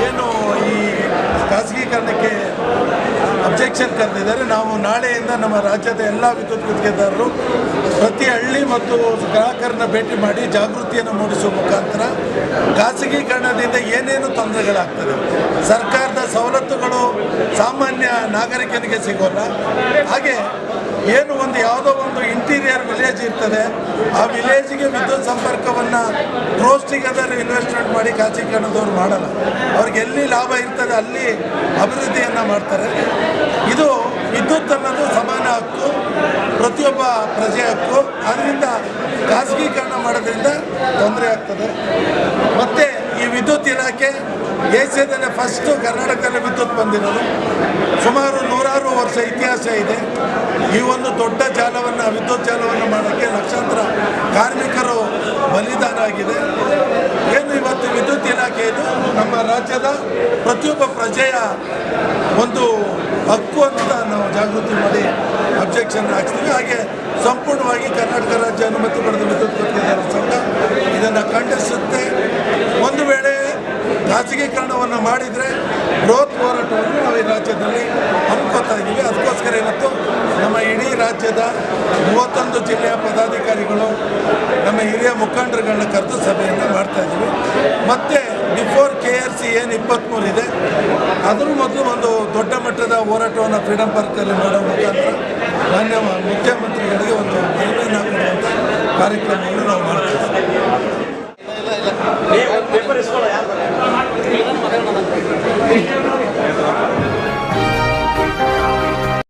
ಏನು ಈ ಖಾಸಗೀಕರಣಕ್ಕೆ ಅಬ್ಜೆಕ್ಷನ್ ಕರೆದಿದ್ದಾರೆ. ನಾವು ನಾಳೆಯಿಂದ ನಮ್ಮ ರಾಜ್ಯದ ಎಲ್ಲ ವಿದ್ಯುತ್ ಗುತ್ತಿಗೆದಾರರು ಪ್ರತಿ ಹಳ್ಳಿ ಮತ್ತು ಗ್ರಾಹಕರನ್ನ ಭೇಟಿ ಮಾಡಿ ಜಾಗೃತಿಯನ್ನು ಮೂಡಿಸುವ ಮುಖಾಂತರ ಖಾಸಗೀಕರಣದಿಂದ ಏನೇನು ತೊಂದರೆಗಳಾಗ್ತದೆ, ಸರ್ಕಾರದ ಸವಲತ್ತುಗಳು ಸಾಮಾನ್ಯ ನಾಗರಿಕನಿಗೆ ಸಿಗೋಲ್ಲ, ಹಾಗೆ ಏನು ಯಾವುದೋ ಒಂದು ಇಂಟೀರಿಯರ್ ವಿಲೇಜ್ ಇರ್ತದೆ, ಆ ವಿಲೇಜಿಗೆ ವಿದ್ಯುತ್ ಸಂಪರ್ಕವನ್ನು ಟ್ರೋಸ್ಟಿಗದರ್ ಇನ್ವೆಸ್ಟ್ಮೆಂಟ್ ಮಾಡಿ ಖಾಸಗೀಕರಣದವ್ರು ಮಾಡಲ್ಲ. ಅವ್ರಿಗೆ ಎಲ್ಲಿ ಲಾಭ ಇರ್ತದೆ ಅಲ್ಲಿ ಅಭಿವೃದ್ಧಿಯನ್ನು ಮಾಡ್ತಾರೆ. ಇದು ವಿದ್ಯುತ್ ಅನ್ನೋದು ಸಮಾನ ಹಕ್ಕು, ಪ್ರತಿಯೊಬ್ಬ ಪ್ರಜೆ ಹಕ್ಕು. ಆದ್ದರಿಂದ ಖಾಸಗೀಕರಣ ಮಾಡೋದ್ರಿಂದ ತೊಂದರೆ ಆಗ್ತದೆ. ಮತ್ತು ಈ ವಿದ್ಯುತ್ ಇಲಾಖೆ ಏಷ್ಯಾದಲ್ಲೇ ಫಸ್ಟು ಕರ್ನಾಟಕದಲ್ಲಿ ವಿದ್ಯುತ್ ಬಂದಿರೋದು. ಸುಮಾರು 100 ವರ್ಷ ಇತಿಹಾಸ ಇದೆ. ಈ ಒಂದು ದೊಡ್ಡ ಜಾಲವನ್ನು ವಿದ್ಯುತ್ ಜಾಲವನ್ನು ಮಾಡೋಕ್ಕೆ ಲಕ್ಷಾಂತರ ಕಾರ್ಮಿಕರು ಬಲಿದಾನ ಆಗಿದೆ. ಏನು ಇವತ್ತು ವಿದ್ಯುತ್ ಇಲಾಖೆ ಇದು ನಮ್ಮ ರಾಜ್ಯದ ಪ್ರತಿಯೊಬ್ಬ ಪ್ರಜೆಯ ಒಂದು ಹಕ್ಕು ಅಂತ ನಾವು ಜಾಗೃತಿ ಮಾಡಿ ಅಬ್ಜೆಕ್ಷನ್ ಹಾಕ್ತೀವಿ. ಹಾಗೆ ಸಂಪೂರ್ಣವಾಗಿ ಕರ್ನಾಟಕ ರಾಜ್ಯ ಅನುಮತಿ ಪಡೆದ ವಿದ್ಯುತ್ ಗುತ್ತಿಗೆದಾರರ ಸಂಘ ಇದನ್ನು ಖಂಡಿಸುತ್ತೆ. ಒಂದು ವೇಳೆ ಖಾಸಗೀಕರಣವನ್ನು ಮಾಡಿದರೆ ಬೃಹತ್ ಹೋರಾಟವನ್ನು ನಾವು ಈ ರಾಜ್ಯದಲ್ಲಿ ಹಮ್ಮಿಕೊಳ್ತಾ ಇದ್ದೀವಿ. ಅದಕ್ಕೋಸ್ಕರ ಇವತ್ತು ನಮ್ಮ ಇಡೀ ರಾಜ್ಯದ 31 ಜಿಲ್ಲೆಯ ಪದಾಧಿಕಾರಿಗಳು ನಮ್ಮ ಹಿರಿಯ ಮುಖಂಡರುಗಳನ್ನ ಕರೆದು ಸಭೆಯನ್ನು ಮಾಡ್ತಾ ಇದ್ದೀವಿ. ಮತ್ತು ಬಿಫೋರ್ KRC ಏನು 23 ಇದೆ, ಅದರ ಮೊದಲು ಒಂದು ದೊಡ್ಡ ಮಟ್ಟದ ಹೋರಾಟವನ್ನು ಫ್ರೀಡಮ್ ಪಾರ್ಕಲ್ಲಿ ಮಾಡೋ ಮುಖಾಂತರ ಮಾನ್ಯ ಮುಖ್ಯಮಂತ್ರಿಗಳಿಗೆ ಒಂದು ಮನವಿಯನ್ನು ಕೊಡುವಂಥ ಕಾರ್ಯಕ್ರಮವನ್ನು ನಾವು